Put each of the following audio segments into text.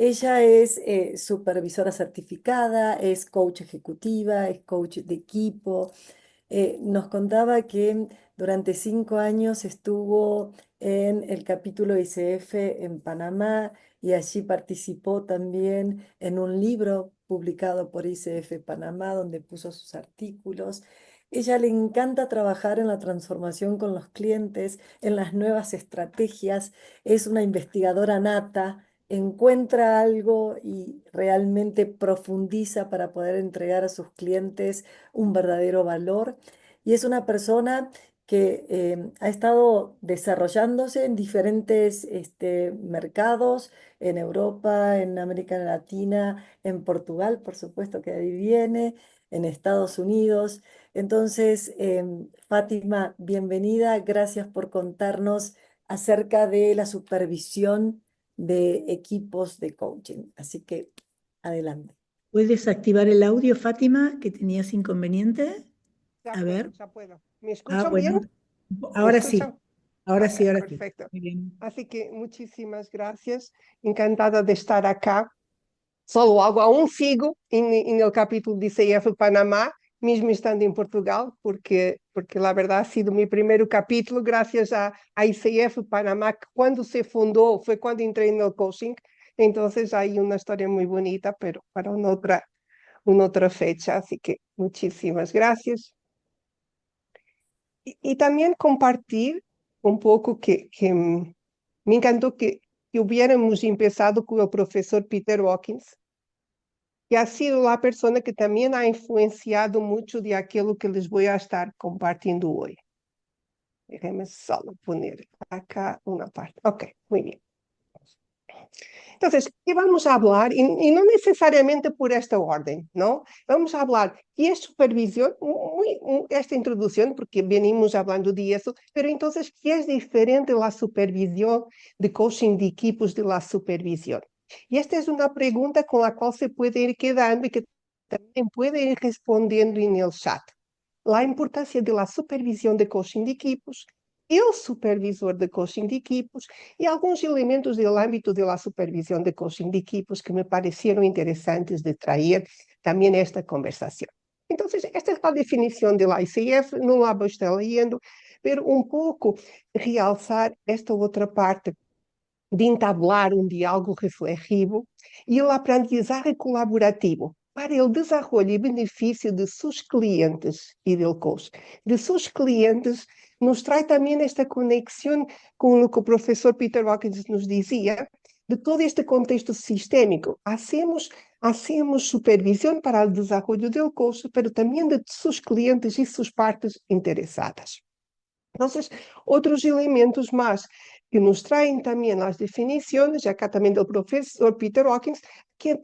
Ella es supervisora certificada, es coach ejecutiva, es coach de equipo. Nos contaba que durante 5 años estuvo en el capítulo ICF en Panamá y allí participó también en un libro publicado por ICF Panamá donde puso sus artículos. Ella le encanta trabajar en la transformación con los clientes, en las nuevas estrategias. Es una investigadora nata, encuentra algo y realmente profundiza para poder entregar a sus clientes un verdadero valor. Y es una persona que ha estado desarrollándose en diferentes mercados, en Europa, en América Latina, en Portugal, por supuesto que ahí viene, en Estados Unidos. Entonces, Fátima, bienvenida. Gracias por contarnos acerca de la supervisión de equipos de coaching. Así que adelante. ¿Puedes activar el audio, Fátima, que tenías inconveniente? Ya A puedo, ver. ya puedo. ¿Me Ah, escuchan bien? bueno. ¿Me Ahora sí. escuchan? Ahora Ok, sí, ahora sí. perfecto. Muy bien. Así que muchísimas gracias. Encantada de estar acá. Solo algo, aún sigo en el capítulo de ICF Panamá, mesmo estando en Portugal, porque la verdad ha sido mi primer capítulo gracias a ICF Panamá, que cuando se fundó fue cuando entré en el coaching. Entonces hay una historia muy bonita, pero para una otra fecha. Así que muchísimas gracias. Y también compartir un poco que me encantó que hubiéramos empezado con el profesor Peter Hawkins, que ha sido la persona que también ha influenciado mucho de aquello que les voy a estar compartiendo hoy. Déjenme solo poner acá una parte. Ok, muy bien. Entonces, ¿qué vamos a hablar? Y no necesariamente por esta orden, ¿no? Vamos a hablar qué es supervisión, esta introducción, porque venimos hablando de eso, pero entonces, ¿qué es diferente la supervisión de coaching de equipos de la supervisión? Y esta es una pregunta con la cual se puede ir quedando y que también puede ir respondiendo en el chat. La importancia de la supervisión de coaching de equipos, el supervisor de coaching de equipos y algunos elementos del ámbito de la supervisión de coaching de equipos que me parecieron interesantes de traer también a esta conversación. Entonces, esta es la definición de la ICF, no la voy a estar leyendo, pero un poco realzar esta otra parte de entablar um diálogo reflexivo e o aprendizagem colaborativo para o desenvolvimento e benefício de seus clientes e del coach. De seus clientes, nos traz também esta conexão com o que o professor Peter Hawkins nos dizia, de todo este contexto sistémico. Hacemos supervisão para o desenvolvimento do coach, mas também de seus clientes e suas partes interessadas. Então, outros elementos mais que nos traem também as definições, acá também do professor Peter Hawkins, que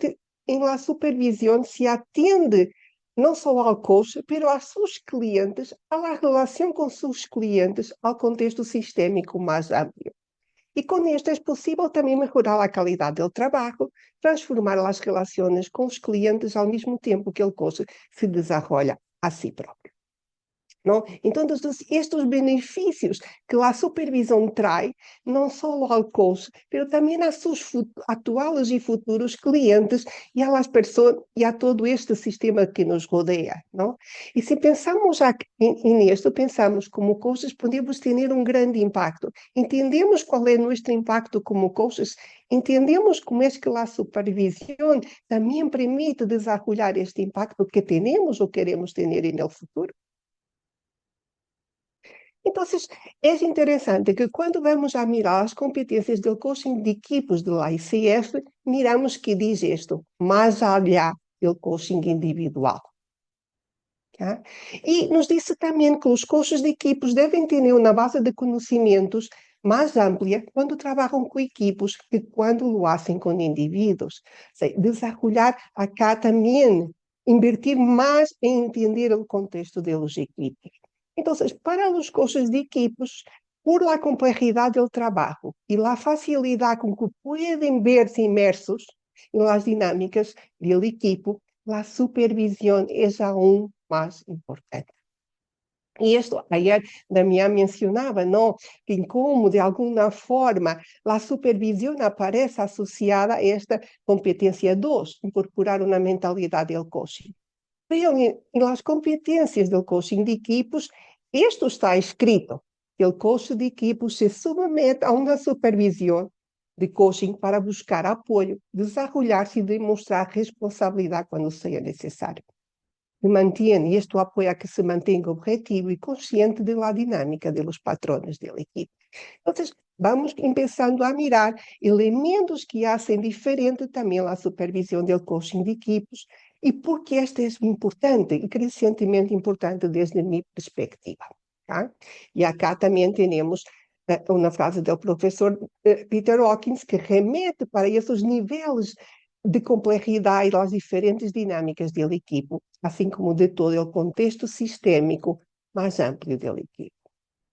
em la supervisão se atende não só ao coach, mas a seus clientes, à relação com seus clientes, ao contexto sistêmico mais amplo. E com isto é possível também melhorar a qualidade do trabalho, transformar as relações com os clientes ao mesmo tempo que o coach se desenvolve a si próprio. ¿No? Entonces, estos beneficios que la supervisión trae, no solo al coach, pero también a sus actuales y futuros clientes y a las personas y a todo este sistema que nos rodea, ¿no? Y si pensamos en esto, pensamos como coaches podemos tener un gran impacto. Entendemos cuál es nuestro impacto como coaches, entendemos cómo es que la supervisión también permite desarrollar este impacto que tenemos o queremos tener en el futuro. Entonces, es interesante que cuando vamos a mirar las competencias del coaching de equipos de la ICF, miramos que dice esto, más allá del coaching individual. ¿Ya? Y nos dice también que los coaches de equipos deben tener una base de conocimientos más amplia cuando trabajan con equipos que cuando lo hacen con individuos. O sea, desarrollar acá también, invertir más en entender el contexto de los equipos. Entonces, para los coaches de equipos, por la complejidad del trabajo y la facilidad con que pueden verse inmersos en las dinámicas del equipo, la supervisión es aún más importante. Y esto ayer Damián mencionaba, ¿no? Que cómo de alguna forma la supervisión aparece asociada a esta competencia 2, incorporar una mentalidad del coaching. Pero en las competencias del coaching de equipos, esto está escrito. El coach de equipos se somete a una supervisión de coaching para buscar apoyo, desarrollarse y demostrar responsabilidad cuando sea necesario. Mantiene, y esto apoya a que se mantenga objetivo y consciente de la dinámica de los patrones del equipo. Entonces, vamos empezando a mirar elementos que hacen diferente también la supervisión del coaching de equipos y por qué este es importante y crecientemente importante desde mi perspectiva. ¿tá? Y acá también tenemos una frase del profesor Peter Hawkins que remete para esos niveles de complejidade e das diferentes dinâmicas do equipo, assim como de todo o contexto sistémico mais amplo do equipo.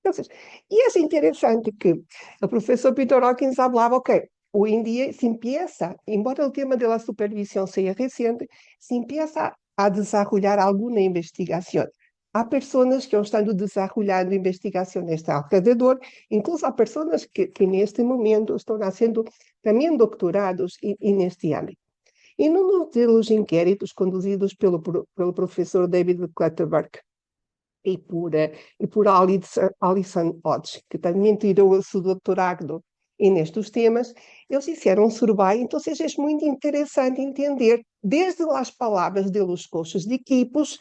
Entonces, y es interesante que el profesor Peter Hawkins hablaba, ok, hoy en día se empieza, embora el tema de la supervisión sea reciente, se empieza a desarrollar alguna investigación. Há personas que estão desarrollando investigações ao redor, incluso há pessoas que neste momento estão fazendo também doutorados neste âmbito. E num dos inquéritos conduzidos pelo professor David Clutterberg e por Alison Hodge, que também tirou o seu doutorado nestes temas, eles fizeram survey, então é muito interessante entender desde as palavras dos coaches de equipos,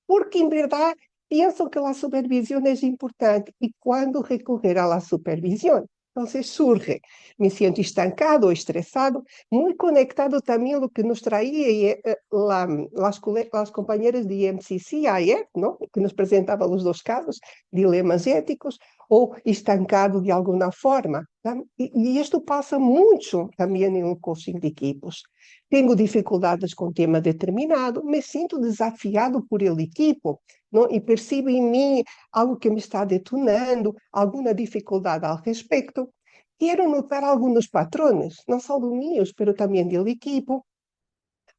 porque em verdade pensam que a supervisão é importante e quando recorrer à supervisão. Entonces surge, me siento estancado o estresado, muy conectado también a lo que nos traía las compañeras de MCC ayer, ¿no? Que nos presentaba los dos casos, dilemas éticos o estancado de alguna forma. Y esto pasa mucho también en el coaching de equipos. Tengo dificultades con tema determinado, me siento desafiado por el equipo, ¿no? E percebo em mim algo que me está detonando, alguma dificuldade ao respeito. Quero notar alguns patrones, não só dos meus, mas também do equipo.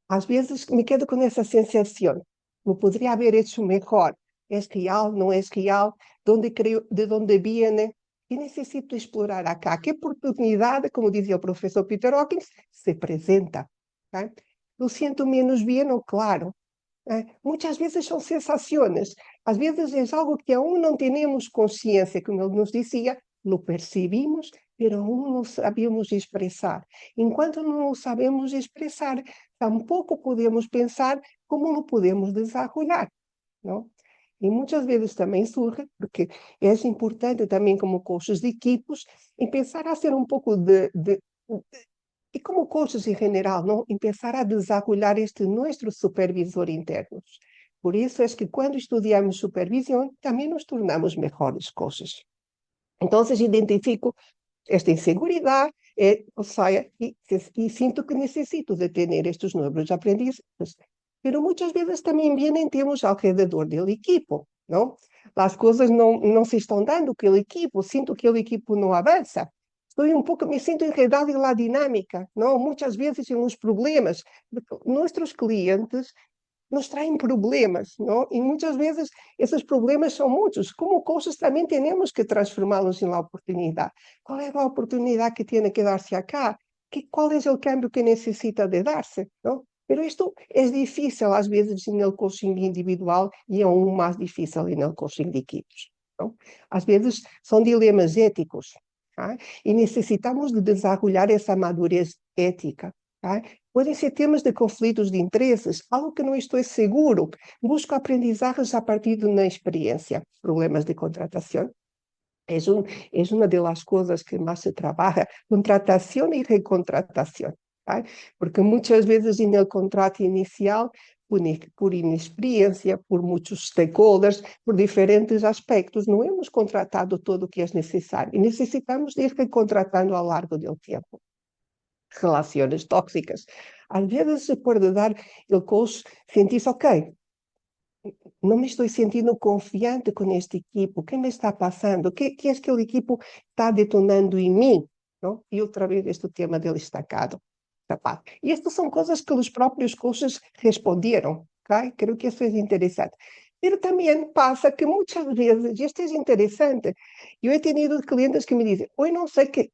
Às vezes me quedo com essa sensação. Não poderia haver hecho melhor. É real, não é real? De onde viene? E necessito explorar acá. Que oportunidade, como dizia o professor Peter Hawkins, se apresenta. Tá? Eu sinto menos bem, ou claro. Muitas vezes são sensações, às vezes é algo que aún não temos consciência, como ele nos dizia, lo percebimos, mas aún não sabemos expressar. Enquanto não sabemos expressar, tampouco podemos pensar como lo podemos desenvolver, não? E muitas vezes também surge, porque é importante também como coaches de equipos, em pensar a ser um pouco e como coaches em geral, não? Empezar a desenvolver este nosso supervisor interno. Por isso é que quando estudamos supervisão, também nos tornamos melhores coaches. Então, identifico esta inseguridade, ou seja, e sinto que necessito de ter estes novos aprendizados. Mas muitas vezes também vêm temas ao redor do equipo, não? As coisas não se estão dando com o equipo, sinto que o equipo não avança. Me siento enredado en la dinámica, ¿no? Muchas veces en los problemas. Nuestros clientes nos traen problemas, ¿no? Y muchas veces esos problemas son muchos. Como coaches también tenemos que transformarlos en la oportunidad. ¿Cuál es la oportunidad que tiene que darse acá? ¿Cuál es el cambio que necesita de darse, ¿no? Pero esto es difícil às vezes en el coaching individual y aún más difícil en el coaching de equipos, ¿no? Às vezes son dilemas éticos. Tá? E necessitamos de desenvolver essa madurez ética. Tá? Podem ser temas de conflitos de interesses, algo que não estou seguro. Busco aprendizajes a partir de uma experiência. Problemas de contratação. É uma das coisas que mais se trabalha, contratação e recontratação. Tá? Porque muitas vezes no contrato inicial, por inexperiência, por muitos stakeholders, por diferentes aspectos, não hemos contratado todo o que é necessário. E necessitamos de ir recontratando ao largo do tempo. Relações tóxicas. Às vezes se pode dar o coach sentir-se, ok, não me estou sentindo confiante com este equipo, o que me está passando? O que é que o equipo está detonando em mim? Não? E outra vez este tema do estancado. E estas são coisas que os próprios coaches responderam. Okay? Creo que isso é interessante. Pero también pasa que muchas veces, y esto es interesante, yo he tenido clientes que me dicen, hoy no sé qué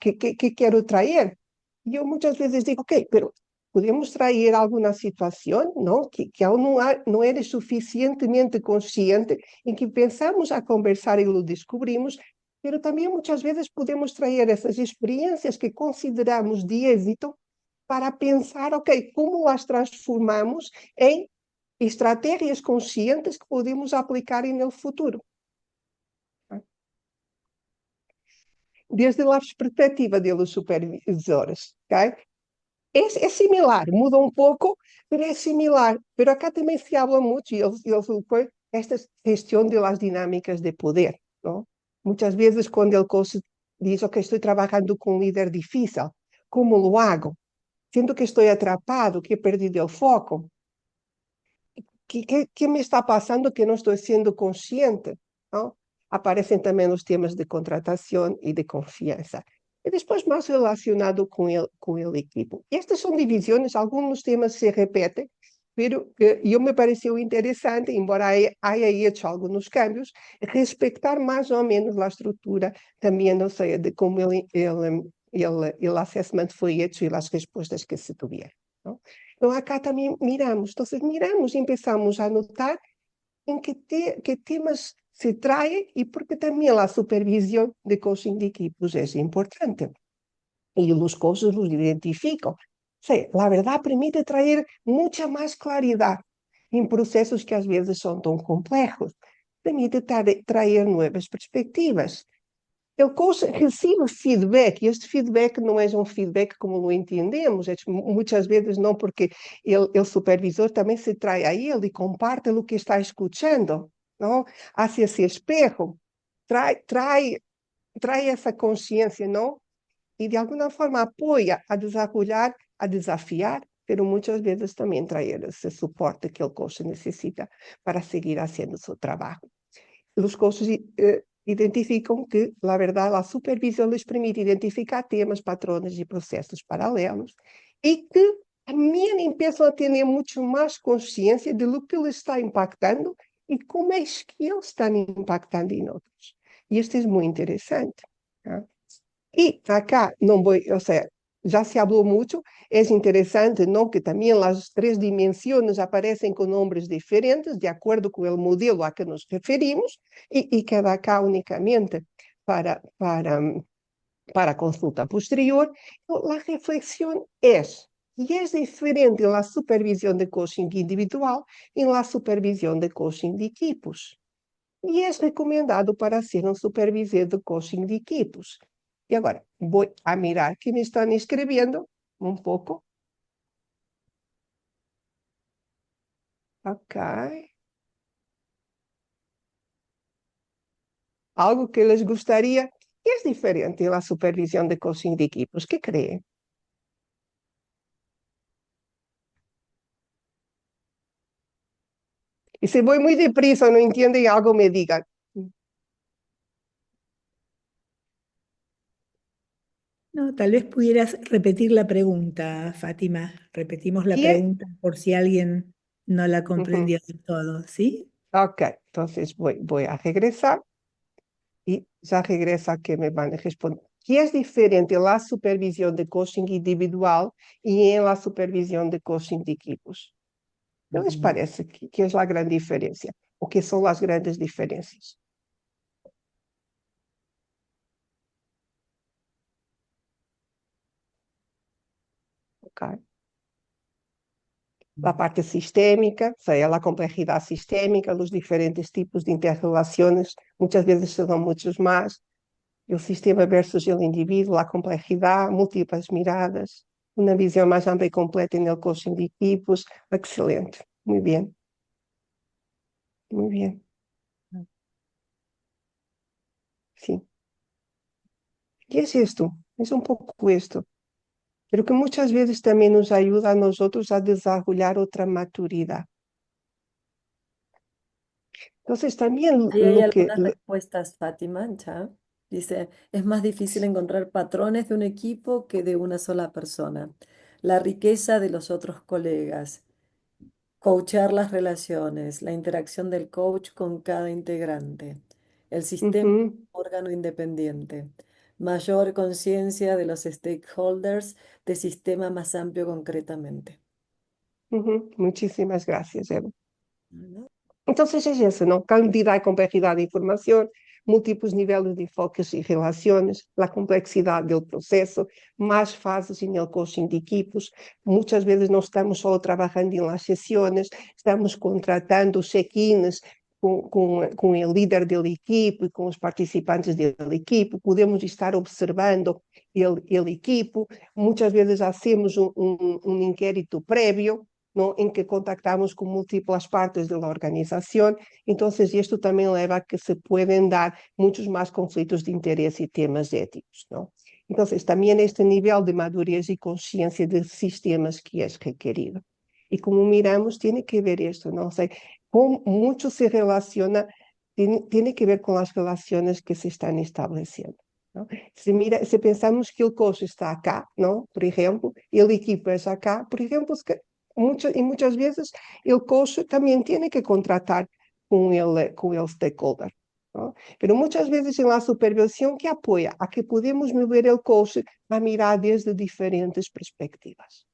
quiero traer. Yo muchas veces digo, ok, pero podemos traer alguna situación, ¿no? Que aún no eres suficientemente consciente en que pensamos a conversar y lo descubrimos, pero también muchas veces podemos traer essas experiencias que consideramos de éxito para pensar, ok, como las transformamos em estratégias conscientes que podemos aplicar no futuro. Desde a perspectiva deles supervisores, okay? É similar, muda um pouco, mas é similar. Pero acá também se habla muito, e esta gestão de las dinámicas de poder. ¿No? Muitas vezes, quando ele diz, ok, estou trabalhando com um líder difícil, como lo hago? Sinto que estou atrapado, que he perdido o foco. Que me está passando que não estou sendo consciente? Não? Aparecem também os temas de contratação e de confiança. E depois, mais relacionado com el equipo. Estas são divisões, alguns temas se repetem, pero eu me pareceu interessante, embora haya hecho alguns cambios, respeitar mais ou menos a estrutura também, não sei, de como el assessment foi hecho e as respostas que se tiveram. Então, acá também miramos. Então, miramos e começamos a notar em que temas se traem e porque também a supervisão de coaching de equipos é importante. E os coaches los identificam. Sí, la verdad permite traer mucha más claridad en procesos que a veces son tan complejos. Permite traer nuevas perspectivas. El coach recibe feedback, e este feedback não é um feedback como o entendemos, muitas vezes não, porque o supervisor também se trai a ele e comparte o que está escutando, não? Hace esse espejo, trai essa consciência, não? E de alguma forma apoia a desafiar, mas muitas vezes também trazer esse suporte que o coach necessita para seguir fazendo seu trabalho. Os coaches identificam que, na verdade, a supervisão lhes permite identificar temas, patrones e processos paralelos e que também começam a ter muito mais consciência de lo que lhes está impactando e como é que eles estão impactando em outros. E isto é muito interessante. Tá? E acá, não vou, ou seja, já se falou muito, é interessante não que também as três dimensões aparecem com nomes diferentes, de acordo com o modelo a que nos referimos, e queda cá unicamente para consulta posterior. A reflexão é, e é diferente na supervisão de coaching individual e na supervisão de coaching de equipos. E é recomendado para ser um supervisor de coaching de equipos. E agora, vou a mirar que me estão escrevendo um pouco. Ok. Algo que les gostaria. Que é diferente na supervisão de coaching de equipos? Que creem? E se vou muito deprisa, não entendem algo, me digam. No, tal vez pudieras repetir la pregunta, Fátima. Repetimos la Que é... pregunta por si alguien no la comprendió del todo, ¿sí? Ok, então vou a regressar e já regressa a que me van a responder. Que é diferente na supervisão de coaching individual e na supervisão de coaching de equipos? ¿Qué les parece que es la gran diferencia? ¿O qué son las grandes diferencias? Okay. La parte sistémica, o sea, la complejidad sistémica, los diferentes tipos de interrelaciones, muchas veces se dan muchos más. El sistema versus el individuo, la complejidad, múltiples miradas, una visión más amplia y completa en el coaching de equipos. Excelente. Muy bien. Muy bien. Sí. ¿Qué es esto? Es un poco esto. Pero que muchas veces también nos ayuda a nosotros a desarrollar otra maturidad. Entonces, también Ahí hay lo que... algunas respuestas, Fátima, ya. Dice, es más difícil encontrar patrones de un equipo que de una sola persona. La riqueza de los otros colegas. Coachar las relaciones, la interacción del coach con cada integrante. El sistema Ujú, órgano independiente. Mayor conciencia de los stakeholders de sistema más amplio concretamente. ujú. Muchísimas gracias, Eva. ¿No? Entonces es eso, ¿no? Cantidad y complejidad de información, múltiples niveles de enfoques y relaciones, la complejidad del proceso, más fases en el coaching de equipos. Muchas veces no estamos solo trabajando en las sesiones, estamos contratando check-ins com o líder do equipo e com os participantes do equipo, podemos estar observando o equipo, muitas vezes hacemos um inquérito prévio, ¿no? En que contactamos con múltiples partes de la organización, entonces esto también leva a que se pueden dar muchos más conflictos de interés y temas éticos, ¿no? Entonces también este nivel de madurez y conciencia de sistemas que es requerido. Y como miramos, tiene que ver esto, ¿no? O sea, como mucho se relaciona, tiene que ver con las relaciones que se están estableciendo. ¿No? Se pensamos que el coach está acá, ¿no? Por ejemplo, y el equipo es acá, por ejemplo, y muchas veces el coach también tiene que contratar con el stakeholder. ¿No? Pero muchas veces en la supervisión que apoya a que podemos mover el coach a mirar desde diferentes perspectivas.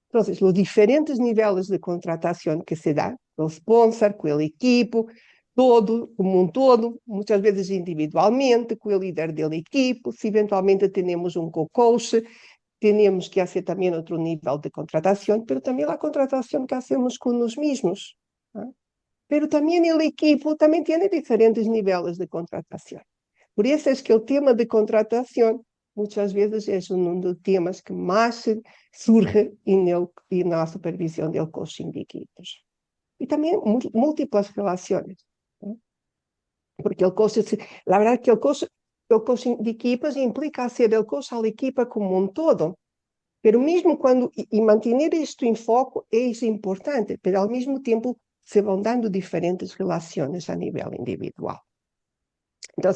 Entonces, los diferentes niveles de contratación que se dan, el sponsor, con el equipo, todo, como un todo, muchas veces individualmente, con el líder del equipo, si eventualmente tenemos un co-coach, tenemos que hacer también otro nivel de contratación, pero también la contratación que hacemos con los mismos. ¿No? Pero también el equipo también tiene diferentes niveles de contratación. Por eso es que el tema de contratación muchas veces es uno de los temas que más surge en la supervisión del coaching de equipos. Y también múltiples relaciones. ¿No? Porque el coaching, la verdad que el coaching de equipos implica hacer el coach a la equipa como un todo. Pero mesmo quando, e manter isto em foco é importante, pero ao mesmo tempo se vão dando diferentes relações a nível individual. Então,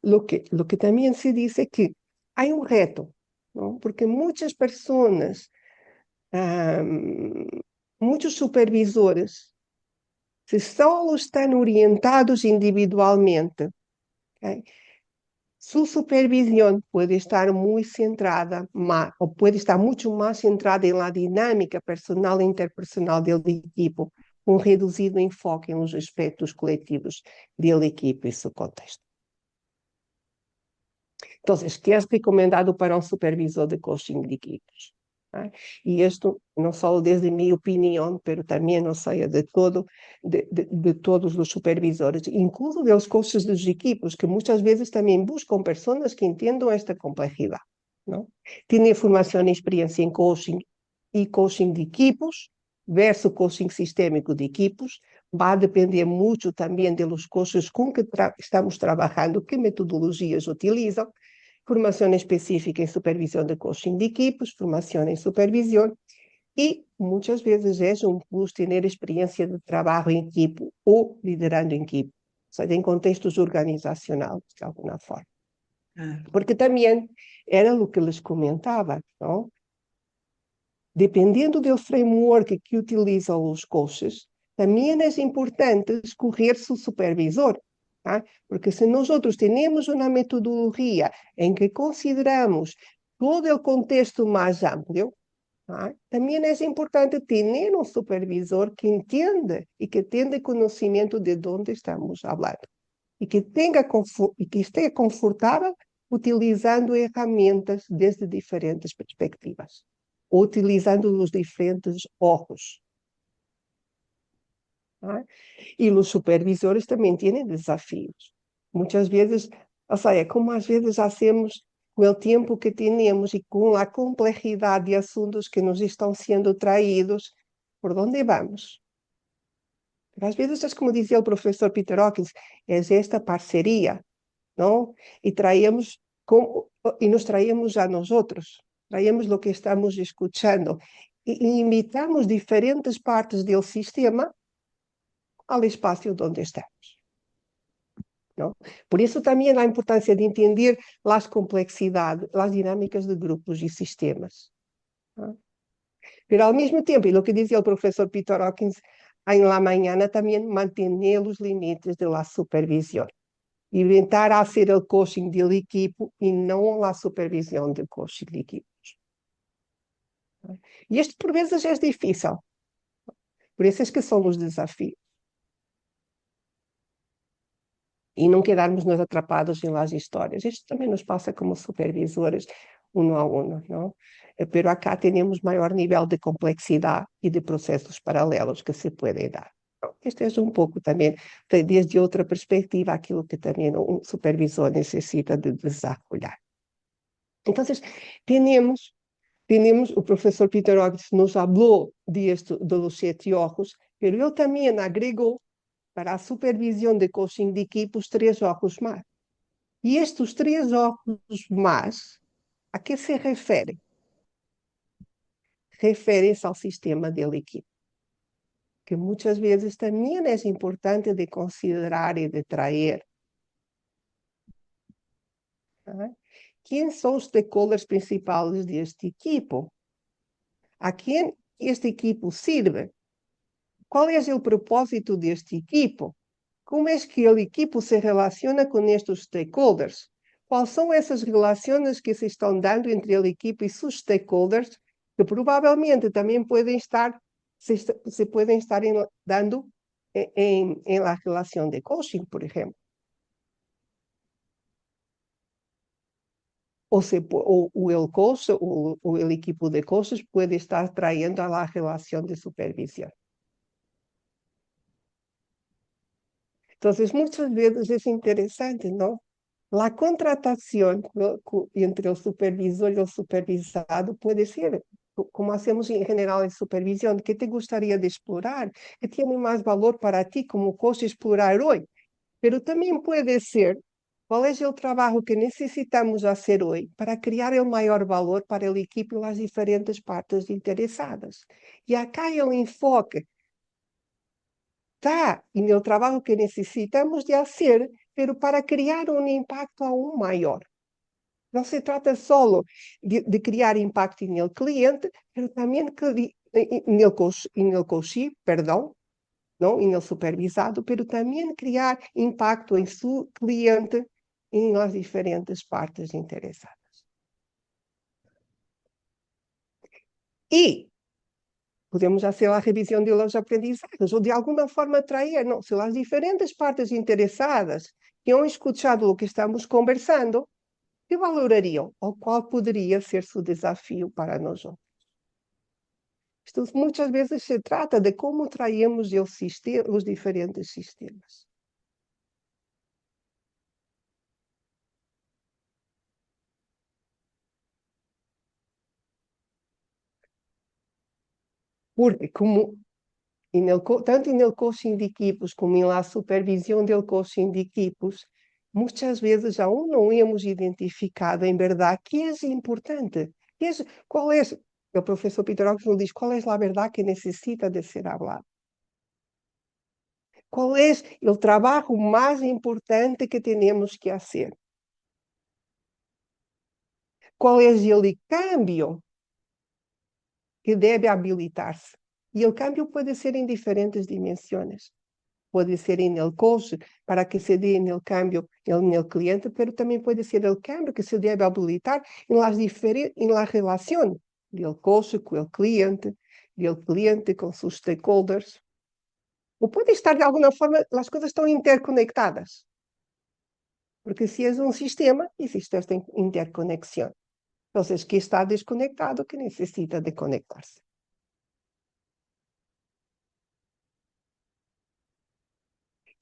lo que também se diz é que há um reto, ¿no? Porque muitas pessoas, muitos supervisores, se só estão orientados individualmente, okay? Su supervisión puede estar muy centrada, o puede estar mucho más centrada en la dinámica personal e interpersonal del equipo, un reducido enfoque en los aspectos colectivos del equipo y su contexto. Entonces, ¿qué es recomendado para un supervisor de coaching de equipos? ¿Ah? Y esto no solo desde mi opinión, pero también no sé, de todos los supervisores, incluso de los coaches de los equipos, que muchas veces también buscan personas que entiendan esta complejidad, ¿no? Tienen formación y experiencia en coaching y coaching de equipos versus coaching sistémico de equipos, va a depender mucho también de los coaches con que estamos trabajando, qué metodologías utilizan, formación específica en supervisión de coaching de equipos, formación en supervisión, y muchas veces es un plus tener experiencia de trabajo en equipo o liderando en equipo, o sea, en contextos organizacionales, de alguna forma. Porque también era lo que les comentaba, ¿no? Dependiendo del framework que utilizan los coaches, también es importante escoger su supervisor. ¿Ah? Porque si nosotros tenemos una metodología en que consideramos todo el contexto más amplio, ¿ah? También es importante tener un supervisor que entienda y que tenga conocimiento de dónde estamos hablando y que esté confortable utilizando herramientas desde diferentes perspectivas, utilizando los diferentes ojos. ¿Ah? Y los supervisores también tienen desafíos. Muchas veces, o sea, como às vezes hacemos com o tempo que temos e com a complexidade de assuntos que nos estão sendo traídos, por onde vamos? Porque às vezes, é como dizia o professor Peter Hawkins, é esta parceria, não? E nos traímos a nós outros, traímos o que estamos escutando e imitamos diferentes partes do sistema al espacio donde estamos. ¿No? Por eso también la importancia de entender las complejidades, las dinámicas de grupos y sistemas. ¿No? Pero al mismo tiempo, y lo que decía el profesor Peter Hawkins en la mañana, también mantener los límites de la supervisión. Inventar hacer el coaching del equipo y no la supervisión del coaching de equipos. Y esto por veces es difícil. Por eso es que son los desafíos. Y no quedarnos atrapados en las historias. Esto también nos pasa como supervisores, uno a uno, ¿no? Pero acá tenemos mayor nivel de complejidad y de procesos paralelos que se puede dar. Este es un poco también, desde otra perspectiva, aquilo que también un supervisor necesita de desarrollar. Entonces, tenemos o professor Peter Hawkins nos falou disto dos 7 ojos, pero ele também agregou para a supervisão de coaching de equipos 3 ojos mais. E estes 3 ojos mais, a que se referem? Referem-se ao sistema da equipe, que muitas vezes também é importante de considerar e de trazer. Quem são os stakeholders principais deste equipo? A quem este equipo sirve? Qual é o propósito deste equipo? Como é que o equipo se relaciona com estes stakeholders? Quais são essas relações que se estão dando entre o equipo e seus stakeholders, que provavelmente também podem estar, se podem estar dando em la relação de coaching, por exemplo. O el coach o el equipo de coaches pode estar trayendo a la relação de supervisão. Entonces, muchas veces es interesante, ¿no? La contratación, ¿no?, entre el supervisor y el supervisado puede ser, como hacemos en general en supervisión, ¿qué te gustaría de explorar? ¿Qué tiene más valor para ti como coach explorar hoy? Pero también puede ser, ¿cuál es el trabajo que necesitamos hacer hoy para crear el mayor valor para el equipo y las diferentes partes interesadas? Y acá el enfoque está en el trabajo que necesitamos de hacer, pero para crear un impacto aún mayor. No se trata solo de crear impacto en el cliente, pero también en el coachee, perdón, ¿no?, en el supervisado, pero también crear impacto en su cliente en las diferentes partes interesadas. Y podemos hacer a revisión de los aprendizajes o de alguna forma traer, ¿no?, si las diferentes partes interesadas que han escuchado lo que estamos conversando, ¿qué valorarían o cuál podría ser su desafío para nosotros? Esto muchas veces se trata de cómo traemos los diferentes sistemas. Porque como tanto en el coaching de equipos como en la supervisión del coaching de equipos, muchas veces aún no hemos identificado en verdad qué es importante. ¿Cuál es? El profesor Peter Hawkins nos dice, ¿cuál es la verdad que necesita de ser hablada? ¿Cuál es el trabajo más importante que tenemos que hacer? ¿Cuál es el cambio que debe habilitarse? Y el cambio puede ser en diferentes dimensiones. Puede ser en el coach para que se dé en el cambio en el cliente, pero también puede ser el cambio que se debe habilitar en la relación del coach con el cliente, del cliente con sus stakeholders. O puede estar de alguna forma, las cosas están interconectadas. Porque si es un sistema, existe esta interconexión. Entonces, ¿qué está desconectado? Que necesita de conectarse.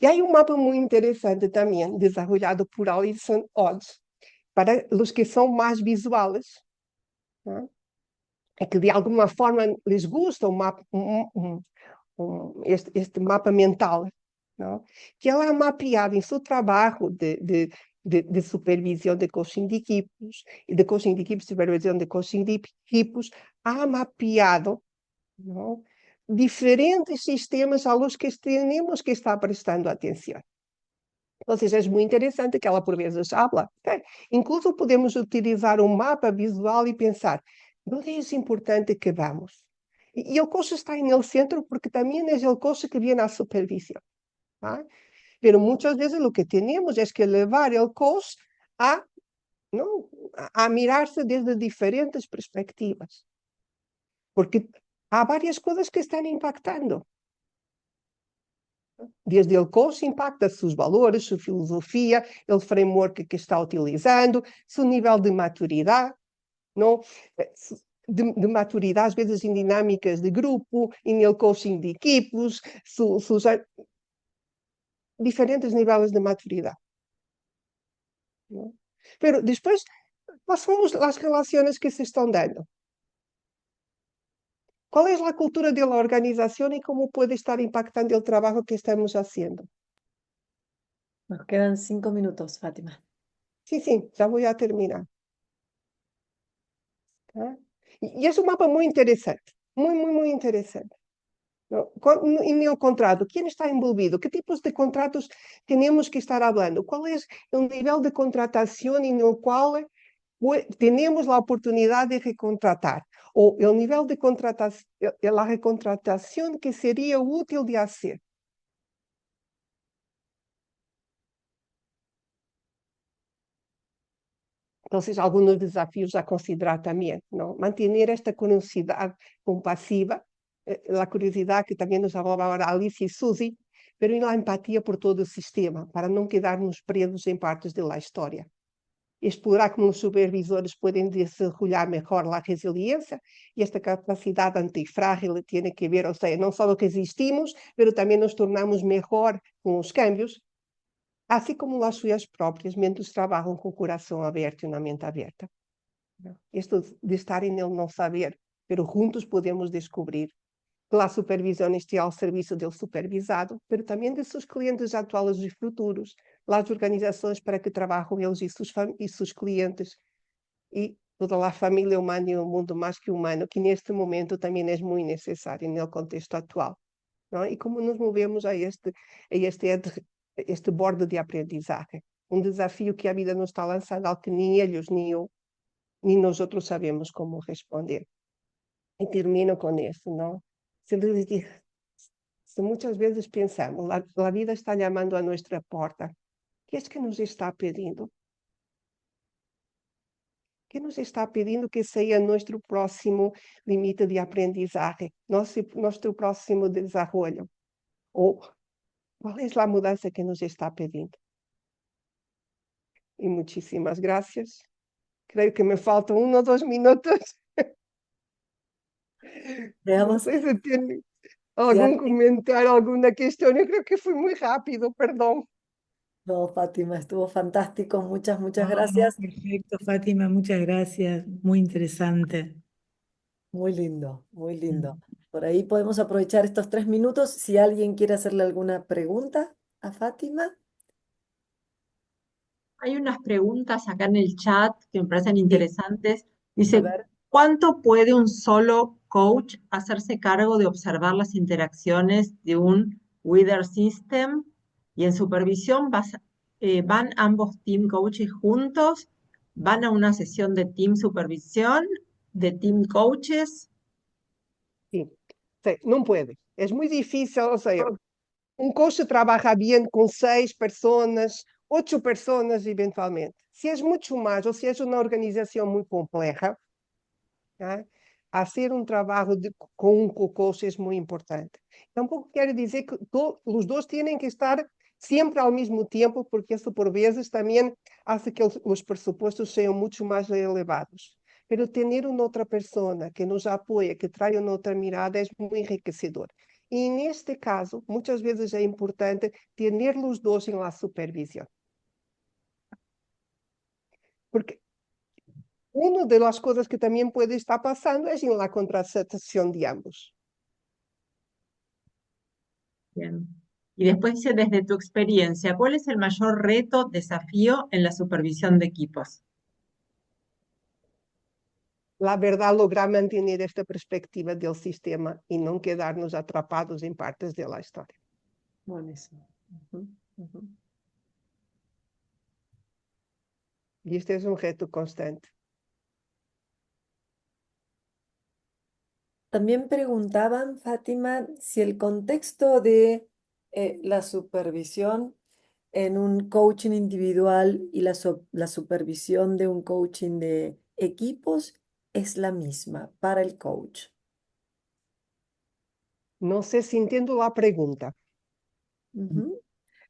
Y hay un mapa muy interesante también, desarrollado por Alison Odds, para los que son más visuales, ¿no?, que de alguna forma les gusta este mapa mental, ¿no?, que ela ha mapeado en su trabajo de supervisión de coaching de equipos, y de coaching de equipos, supervisión de coaching de equipos, ha mapeado, ¿no?, diferentes sistemas a los que tenemos que estar prestando atención. Entonces, es muy interesante que ela por vezes habla. Incluso podemos utilizar un mapa visual y pensar, ¿dónde es importante que vamos? Y el coach está en el centro porque también es el coach que viene a supervisión. ¿Ah? Pero muchas veces lo que tenemos es que llevar el coach a, ¿no? a mirarse desde diferentes perspectivas, porque hay varias cosas que están impactando. Desde el coach impacta sus valores, su filosofía, el framework que está utilizando, su nivel de maturidad, ¿no? De maturidad, às vezes em dinâmicas de grupo, em el coaching de equipos, sus diferentes níveis de maturidade. ¿No? Pero después, ¿cuáles son las relaciones que se están dando? ¿Cuál es la cultura de la organización y cómo puede estar impactando el trabajo que estamos haciendo? Nos quedan 5 minutos, Fátima. Sí, sí, ya voy a terminar. ¿Ah? Y es un mapa muy interesante, muy, muy, muy interesante. ¿No? En el contrato, ¿quién está envolvido? ¿Qué tipos de contratos tenemos que estar hablando? ¿Cuál es el nivel de contratación en el cual tenemos la oportunidad de recontratar? O el nivel de contratación, la recontratación que sería útil de hacer. Entonces, algunos desafíos a considerar también, ¿no? Mantener esta curiosidad compasiva, la curiosidad que también nos hablaba ahora Alice y Suzy, pero la empatía por todo el sistema, para no quedarnos presos en partes de la historia. Explorar como los supervisores pueden desarrollar mejor la resiliencia y esta capacidad antifrágil tiene que ver, o sea, no solo que existimos, pero también nos tornamos mejor con los cambios, así como las suyas propias, mientras trabajan con corazón abierto y una mente abierta. Esto de estar en el no saber, pero juntos podemos descubrir que la supervisión esté al servicio del supervisado, pero también de sus clientes actuales y futuros, las organizaciones para que trabajan ellos y sus clientes, y toda la familia humana y un mundo más que humano, que en este momento también es muy necesario en el contexto actual. ¿No? Y cómo nos movemos a este borde de aprendizaje. Un desafío que a vida nos está lanzando, al que ni ellos ni yo, ni nosotros sabemos cómo responder. Y termino con eso, ¿no? Si muchas veces pensamos, la vida está llamando a nuestra puerta, ¿qué es que nos está pidiendo? ¿Qué nos está pidiendo que sea nuestro próximo límite de aprendizaje, nuestro próximo desarrollo? ¿O cuál es la mudanza que nos está pidiendo? Y muchísimas gracias. Creo que me faltan 1 o 2 minutos. No Veamos sé si tiene si algún alguien... comentario, alguna cuestión. Yo creo que fui muy rápido, perdón. No, Fátima, estuvo fantástico. Muchas, muchas No, no, gracias. perfecto, Fátima, muchas gracias. Muy interesante. Muy lindo, muy lindo. Mm. Por ahí podemos aprovechar estos 3 minutos si alguien quiere hacerle alguna pregunta a Fátima. Hay unas preguntas acá en el chat que me parecen Sí, interesantes. a Dice, ver. ¿cuánto puede un solo coach hacerse cargo de observar las interacciones de un Wither System? Y en supervisión van ambos team coaches juntos, van a una sesión de team supervisión, de team coaches. Sí. Sí, no puede. Es muy difícil, o sea, un coach trabaja bien con 6 personas, 8 personas eventualmente. Si es mucho más o si es una organización muy compleja, ¿ah? Hacer un trabajo con un co-coach es muy importante. Tampoco quiere decir que los dos tienen que estar siempre al mismo tiempo, porque eso por veces también hace que los presupuestos sean mucho más elevados. Pero tener una otra persona que nos apoye, que trae una otra mirada, es muy enriquecedor. Y en este caso, muchas veces es importante tener los dos en la supervisión. Porque una de las cosas que también puede estar pasando es en la contratación de ambos. Bien. Y después dice, desde tu experiencia, ¿cuál es el mayor reto, desafío en la supervisión de equipos? La verdad, lograr mantener esta perspectiva del sistema y no quedarnos atrapados en partes de la historia. Buenísimo. Ujú, ujú. Y este es un reto constante. También preguntaban, Fátima, si el contexto de la supervisión en un coaching individual y la supervisión de un coaching de equipos es la misma para el coach. No sé si entiendo la pregunta. Ujú.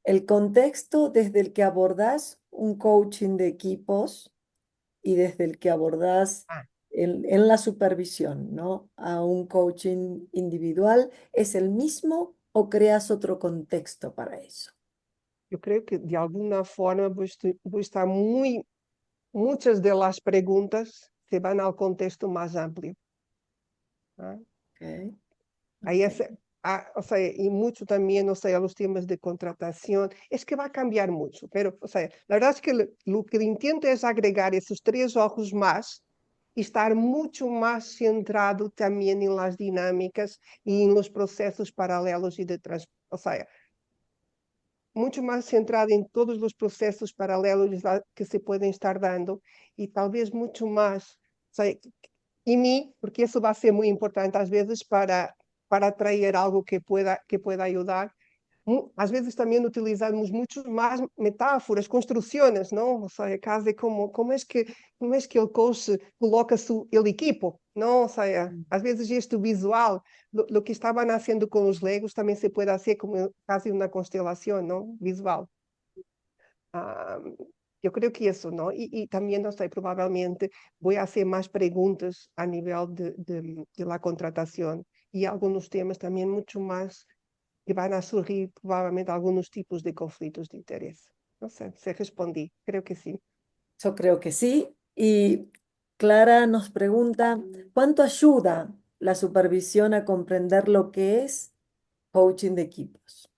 El contexto desde el que abordás un coaching de equipos y desde el que abordás Ah, en la supervisión, ¿no? A un coaching individual, ¿es el mismo o creas otro contexto para eso? yo creo que de alguna forma voy a estar muchas de las preguntas se van al contexto más amplio. ¿Ah? Ok, Ahí ok. o sea, y mucho también, o sea, los temas de contratación, es que va a cambiar mucho, pero, o sea, la verdad es que lo que intento es agregar esos 3 ojos más y estar mucho más centrado también en las dinámicas y en los procesos paralelos y de o sea, mucho más centrado en todos los procesos paralelos que se pueden estar dando y tal vez mucho más, o sea, en mí, porque eso va a ser muy importante às vezes para traer algo que pueda ayudar. Às vezes también utilizamos mucho más metáforas, construcciones, ¿no? O sea, casi como es que el coach coloca el equipo, ¿no? O sea, Mm. às vezes esto visual, lo que estaban haciendo con los Legos también se puede hacer como casi una constelación, ¿no? Visual. Ah, yo creo que eso, ¿no? Y también, no sé, probablemente voy a hacer más preguntas a nivel de la contratación y algunos temas también mucho más que van a surgir probablemente algunos tipos de conflictos de interés. No sé, se respondí, creo que sí. Yo creo que sí. Y Clara nos pregunta, ¿cuánto ayuda la supervisión a comprender lo que es coaching de equipos?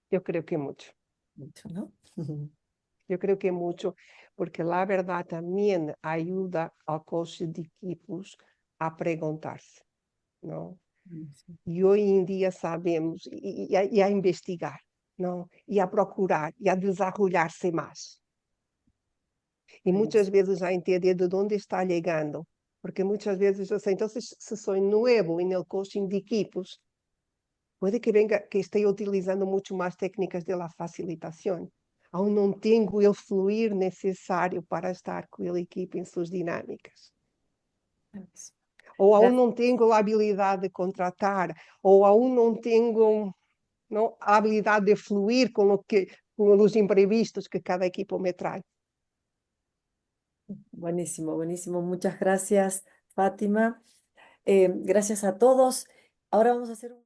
Yo creo que mucho, Mucho, ¿no? yo creo que mucho, porque la verdad también ayuda al coach de equipos a preguntarse, ¿no? Buenísimo. Y hoy en día sabemos, y a investigar, ¿no? Y a procurar, y a desarrollarse más. Y muchas Buenísimo. veces a entender de dónde está llegando, porque muchas veces, o sea, entonces, si soy nuevo en el coaching de equipos, puede que venga, que esté utilizando mucho más técnicas de la facilitación. Aún no tengo el fluir necesario para estar con el equipo en sus dinámicas. Buenísimo. Ou aún Gracias. não tenho a habilidade de contratar, ou aún não tenho, não, a habilidade de fluir com os imprevistos que cada equipo me traz. Buenísimo, buenísimo. Muchas gracias, Fátima. Gracias a todos. Ahora vamos a hacer un...